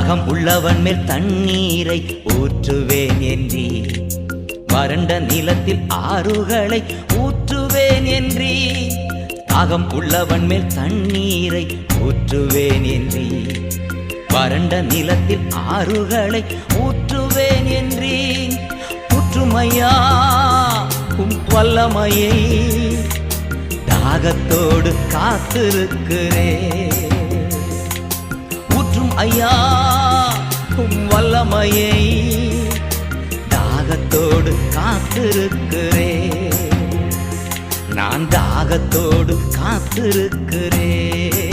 தாகம் உள்ளவன் மேல் தண்ணீரை ஊற்றுவேன் என்றீ, வறண்ட நிலத்தில் ஆறுகளை ஊற்றுவேன் என்றீ. தாகம் உள்ளவன் மேல் தண்ணீரை ஊற்றுவேன் என்றீ, வறண்ட நிலத்தில் ஆறுகளை ஊற்றுவேன் என்றீ. ஊற்றுமையா உம் வல்லமையை, தாகத்தோடு காத்திருக்கிறேன். ஊற்றும் ஐயா உம் வல்லமையை, தாகத்தோடு காத்திருக்கிறேன். நான் தாகத்தோடு காத்திருக்கிறேன்.